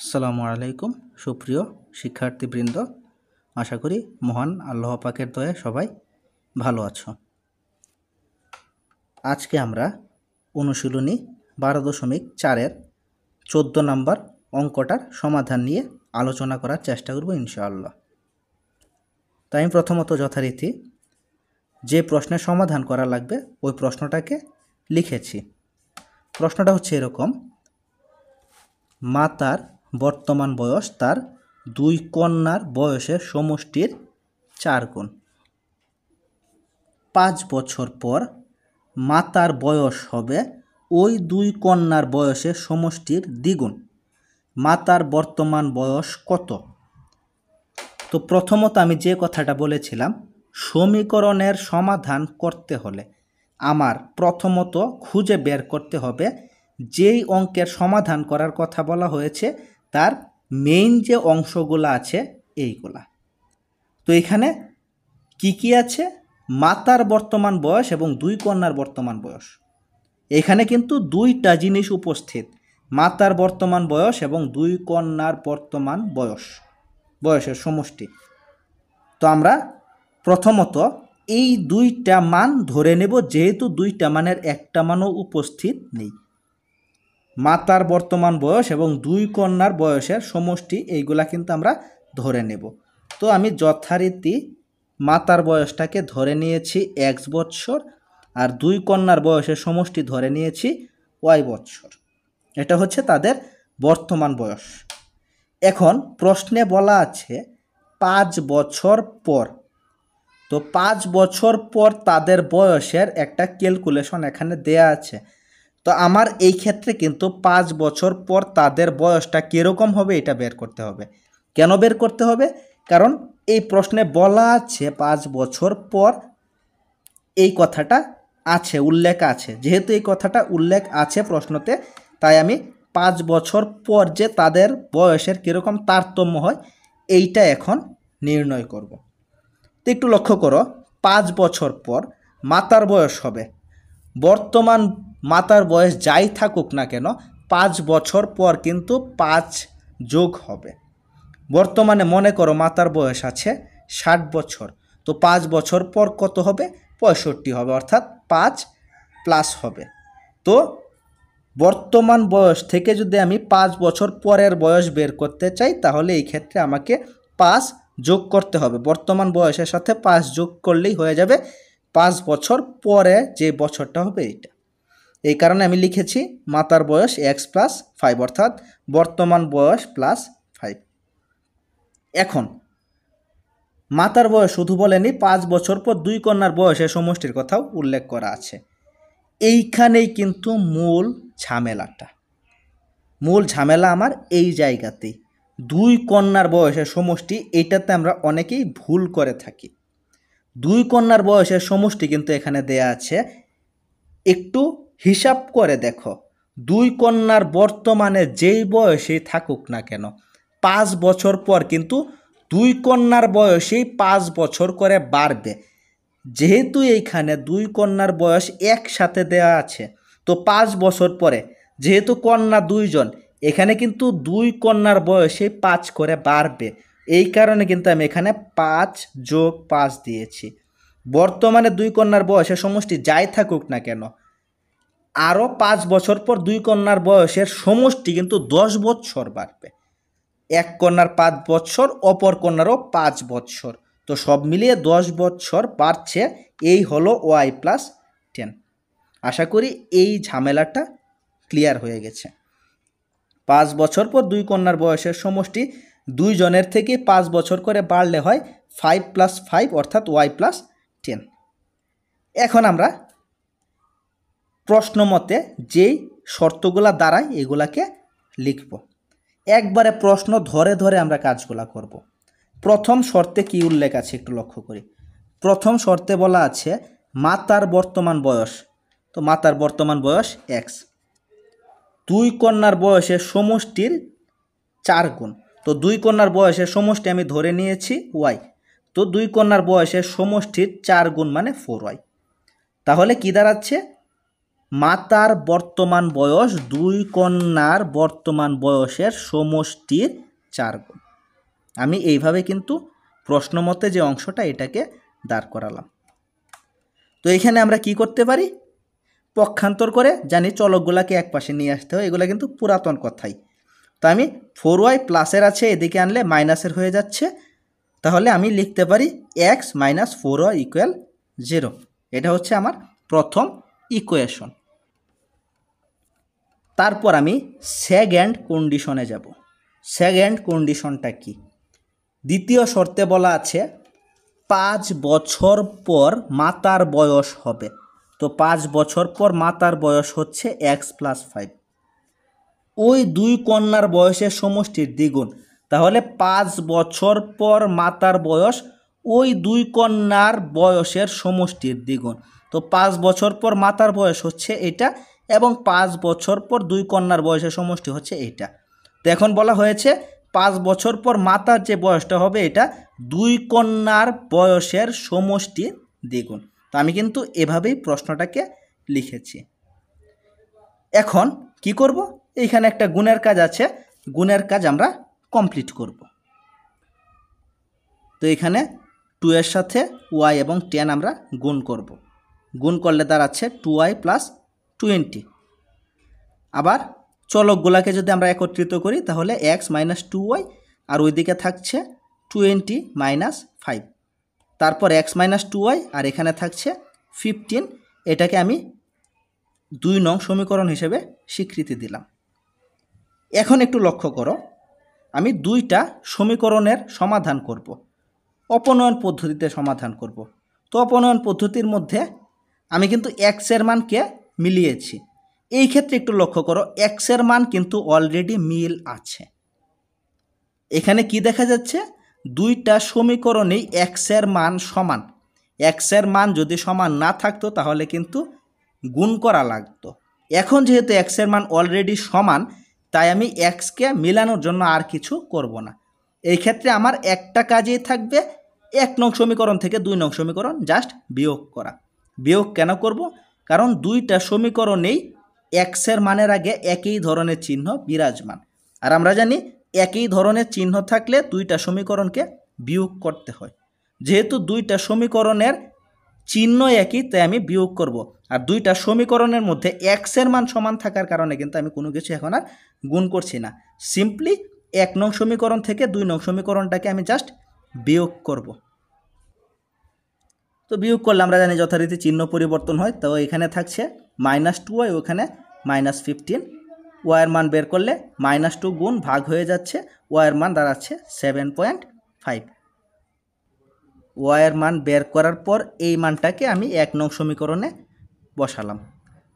আসসালামু আলাইকুম সুপ্রিয় শিক্ষার্থীবৃন্দ, আশা করি মহান আল্লাহ পাকের দয়ায় সবাই ভালো আছো। আজকে আমরা অনুশীলনী 12.4-এর 14 নম্বর অঙ্কটার সমাধান নিয়ে আলোচনা করার চেষ্টা করব ইনশাআল্লাহ। তাই আমি প্রথমত যথারীতি যে প্রশ্নের সমাধান করা লাগবে ওই প্রশ্নটাকে লিখেছি। প্রশ্নটা হচ্ছে এরকম: মাতার বর্তমান বয়স তার দুই কন্যার বয়সের সমষ্টির 4 গুণ। 5 বছর পর মাতার বয়স হবে ওই দুই কন্যার বয়সের সমষ্টির দ্বিগুণ। মাতার বর্তমান বয়স কত? তো প্রথমত আমি যে কথাটা বলেছিলাম, সমীকরণের সমাধান করতে হলে আমার প্রথমত খুঁজে বের করতে হবে যেই অঙ্কের সমাধান করার কথা বলা হয়েছে তার মেইন যে অংশগুলো আছে এইগুলা। তো এখানে কি আছে? মাতার বর্তমান বয়স এবং দুই কন্যার বর্তমান বয়স। এখানে কিন্তু দুইটা জিনিস উপস্থিত, মাতার বর্তমান বয়স এবং দুই কন্যার বর্তমান বয়সের সমষ্টি। তো আমরা প্রথমত এই দুইটা মান ধরে নেব, যেহেতু দুইটা মানের একটা মানও উপস্থিত নেই। মাতার বর্তমান বয়স এবং দুই কন্যার বয়সের সমষ্টি এইগুলা কিন্তু আমরা ধরে নেব। তো আমি যথারীতি মাতার বয়সটাকে ধরে নিয়েছি x বৎসর আর দুই কন্যার বয়সের সমষ্টি ধরে নিয়েছি y বৎসর। এটা হচ্ছে তাদের বর্তমান বয়স। এখন প্রশ্নে বলা আছে 5 বছর পর। তো 5 বছর পর তাদের বয়সের একটা ক্যালকুলেশন এখানে দেয়া আছে। তো আমার এই ক্ষেত্রে কিন্তু 5 বছর পর তাদের বয়সটা কীরকম হবে এটা বের করতে হবে। কেন বের করতে হবে? কারণ এই প্রশ্নে বলা আছে 5 বছর পর, এই কথাটা আছে, উল্লেখ আছে। যেহেতু এই কথাটা উল্লেখ আছে প্রশ্নতে, তাই আমি 5 বছর পর যে তাদের বয়সের কীরকম তারতম্য হয় এইটা এখন নির্ণয় করব। তো একটু লক্ষ্য করো, 5 বছর পর মাতার বয়স হবে, বর্তমান মাতার বয়স যাই থাকুক না কেন 5 বছর পর কিন্তু 5 যোগ হবে। বর্তমানে মনে করো মাতার বয়স আছে 60 বছর, তো 5 বছর পর কত হবে? 65 হবে, অর্থাৎ 5 প্লাস হবে। তো বর্তমান বয়স থেকে যদি আমি 5 বছর পরের বয়স বের করতে চাই তাহলে এই ক্ষেত্রে আমাকে 5 যোগ করতে হবে। বর্তমান বয়সের সাথে 5 যোগ করলেই হয়ে যাবে 5 বছর পরে যে বছরটা হবে এইটা। এই কারণে আমি লিখেছি মাতার বয়স x প্লাস 5, অর্থাৎ বর্তমান বয়স প্লাস 5। এখন মাতার বয়স শুধু বলেনি, 5 বছর পর দুই কন্যার বয়সের সমষ্টির কথাও উল্লেখ করা আছে। এইখানেই কিন্তু মূল ঝামেলা আমার এই জায়গাতেই। দুই কন্যার বয়সের সমষ্টি, এইটাতে আমরা অনেকেই ভুল করে থাকি। দুই কন্যার বয়সের সমষ্টি কিন্তু এখানে দেয়া আছে, একটু হিসাব করে দেখো। দুই কন্যার বর্তমানে যেই বয়সেই থাকুক না কেন 5 বছর পর কিন্তু দুই কন্যার বয়সেই 5 বছর করে বাড়বে। যেহেতু এইখানে দুই কন্যার বয়স একসাথে দেওয়া আছে, তো 5 বছর পরে যেহেতু কন্যা দুইজন, এখানে কিন্তু দুই কন্যার বয়সে 5 করে বাড়বে। এই কারণে কিন্তু আমি এখানে 5 যোগ 5 দিয়েছি। বর্তমানে দুই কন্যার বয়সের সমষ্টি যাই থাকুক না কেন, আরও 5 বছর পর দুই কন্যার বয়সের সমষ্টি কিন্তু 10 বছর বাড়বে। এক কন্যার 5 বছর, অপর কন্যারও 5 বছর, তো সব মিলিয়ে 10 বছর বাড়ছে। এই হলো y প্লাস 10। আশা করি এই ঝামেলাটা ক্লিয়ার হয়ে গেছে। 5 বছর পর দুই কন্যার বয়সের সমষ্টি দুইজনের থেকে 5 বছর করে বাড়লে হয় 5 প্লাস 5, অর্থাৎ y প্লাস 10। এখন আমরা প্রশ্ন মতে যেই শর্তগুলা দাঁড়ায় এগুলাকে লিখব। একবারে প্রশ্ন ধরে ধরে আমরা কাজগুলা করব। প্রথম শর্তে কি উল্লেখ আছে একটু লক্ষ্য করি। প্রথম শর্তে বলা আছে মাতার বর্তমান বয়স, তো মাতার বর্তমান বয়স x, দুই কন্যার বয়সের সমষ্টির 4 গুণ। তো দুই কন্যার বয়সের সমষ্টি আমি ধরে নিয়েছি y, তো দুই কন্যার বয়সের সমষ্টির 4 গুণ মানে 4y। তাহলে কি দাঁড়াচ্ছে? মাতার বর্তমান বয়স দুই কন্যার বর্তমান বয়সের সমষ্টির 4 গুণ। আমি এইভাবে কিন্তু প্রশ্নমতে যে অংশটা এটাকে দাঁড় করালাম। তো এখানে আমরা কি করতে পারি, পক্ষান্তর করে জানি চলকগুলাকে এক পাশে নিয়ে আসতে হয়, এগুলো কিন্তু পুরাতন কথাই। তো আমি 4y প্লাসের আছে এদিকে আনলে মাইনাসের হয়ে যাচ্ছে, তাহলে আমি লিখতে পারি x মাইনাস 4y ইকুয়াল 0। এটা হচ্ছে আমার প্রথম ইকুয়েশন। তারপর আমি সেকেন্ড কন্ডিশনে যাব। সেকেন্ড কন্ডিশনটা কি, দ্বিতীয় শর্তে বলা আছে 5 বছর পর মাতার বয়স হবে। তো 5 বছর পর মাতার বয়স হচ্ছে x প্লাস 5, ওই দুই কন্যার বয়সের সমষ্টির দ্বিগুণ। তাহলে 5 বছর পর মাতার বয়স ওই দুই কন্যার বয়সের সমষ্টির দ্বিগুণ। তো 5 বছর পর মাতার বয়স হচ্ছে এটা, এবং 5 বছর পর দুই কন্যার বয়সের সমষ্টি হচ্ছে এইটা। তো এখন বলা হয়েছে 5 বছর পর মাতার যে বয়সটা হবে এটা দুই কন্যার বয়সের সমষ্টির দ্বিগুণ। তো আমি কিন্তু এভাবেই প্রশ্নটাকে লিখেছি। এখন কি করব, এইখানে একটা গুণের কাজ আছে, গুণের কাজ আমরা কমপ্লিট করব। তো এখানে 2 এর সাথে y এবং 10 আমরা গুণ করব। গুণ করলে দাঁড়াচ্ছে 2y প্লাস 20। আবার চলকগুলাকে যদি আমরা একত্রিত করি তাহলে x মাইনাস 2y, আর ওইদিকে থাকছে 20 মাইনাস 5, তারপর x মাইনাস 2y, আর এখানে থাকছে 15। এটাকে আমি 2 নং সমীকরণ হিসেবে স্বীকৃতি দিলাম। এখন একটু লক্ষ্য করো, আমি 2টা সমীকরণের সমাধান করব, অপনয়ন পদ্ধতিতে সমাধান করব। তো অপনয়ন পদ্ধতির মধ্যে আমি কিন্তু x এর মানকে মিলিয়েছি। এই ক্ষেত্রে একটু লক্ষ্য করো, x এর মান কিন্তু অলরেডি মিল আছে। এখানে কি দেখা যাচ্ছে, 2টা সমীকরণেই x এর মান সমান। x এর মান যদি সমান না থাকতো তাহলে কিন্তু গুণ করা লাগতো। এখন যেহেতু x এর মান অলরেডি সমান, তাই আমি x কে মিলানোর জন্য আর কিছু করব না। এই ক্ষেত্রে আমার একটা কাজই থাকবে, 1 নং সমীকরণ থেকে 2 নং সমীকরণ জাস্ট বিয়োগ করা। বিয়োগ কেন করব, কারণ 2টা সমীকরণেই x এর মানের আগে একই ধরনের চিহ্ন বিরাজমান, আর আমরা জানি একই ধরনের চিহ্ন থাকলে 2টা সমীকরণকে বিয়োগ করতে হয়। যেহেতু 2টা সমীকরণের চিহ্ন একই, তাই আমি বিয়োগ করব। আর 2টা সমীকরণের মধ্যে x এর মান সমান থাকার কারণে কিন্তু আমি কোনো কিছু এখন আর গুণ করছি না, সিম্পলি 1 নং সমীকরণ থেকে 2 নং সমীকরণটাকে আমি জাস্ট বিয়োগ করব। তো বিয়োগ করলে আমরা জানি যথারীতি চিহ্ন পরিবর্তন হয়। তো এখানে থাকছে -2y, ওখানে -15। y এর মান বের করলে -2 গুণ ভাগ হয়ে যাচ্ছে, y এর মান দাঁড়াচ্ছে 7.5। y এর মান বের করার পর এই মানটাকে আমি 1 নং সমীকরণে বসালাম।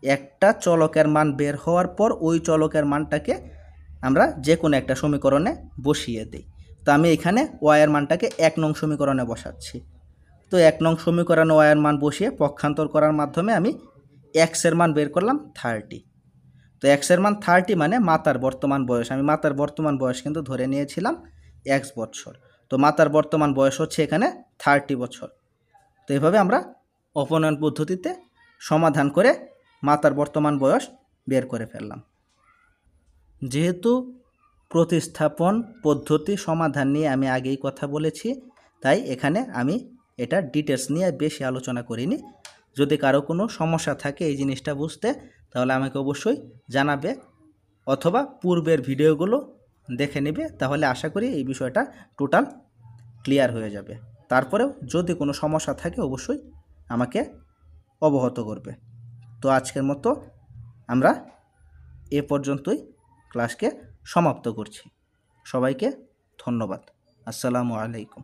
একটা চলকের মান বের হওয়ার পর ওই চলকের মানটাকে আমরা যে কোনো একটা সমীকরণে বসিয়ে দিই। তো আমি এখানে y এর মানটাকে 1 নং সমীকরণে বসাচ্ছি। তো 1 নং সমীকরণে y এর মান বসিয়ে পক্ষান্তর করার মাধ্যমে আমি x এর মান বের করলাম 30। তো x এর মান 30 মানে মাতার বর্তমান বয়স। আমি মাতার বর্তমান বয়স কিন্তু ধরে নিয়েছিলাম x বছর। তো মাতার বর্তমান বয়স হচ্ছে এখানে 30 বছর। তো এভাবে আমরা অপনয়ন পদ্ধতিতে সমাধান করে মাতার বর্তমান বয়স বের করে ফেললাম। যেহেতু প্রতিস্থাপন পদ্ধতি সমাধান নিয়ে আমি আগেই কথা বলেছি, তাই এখানে আমি এটা ডিটেলস নিয়ে বেশি আলোচনা করিনি। যদি কারো কোনো সমস্যা থাকে এই জিনিসটা বুঝতে, তাহলে আমাকে অবশ্যই জানাবে, অথবা পূর্বের ভিডিওগুলো দেখে নেবে, তাহলে আশা করি এই বিষয়টা টোটাল ক্লিয়ার হয়ে যাবে। তারপরেও যদি কোনো সমস্যা থাকে অবশ্যই আমাকে অবগত করবে। তো আজকের মতো আমরা এ পর্যন্তই ক্লাসকে সমাপ্ত করছি। সবাইকে ধন্যবাদ। আসসালামু আলাইকুম।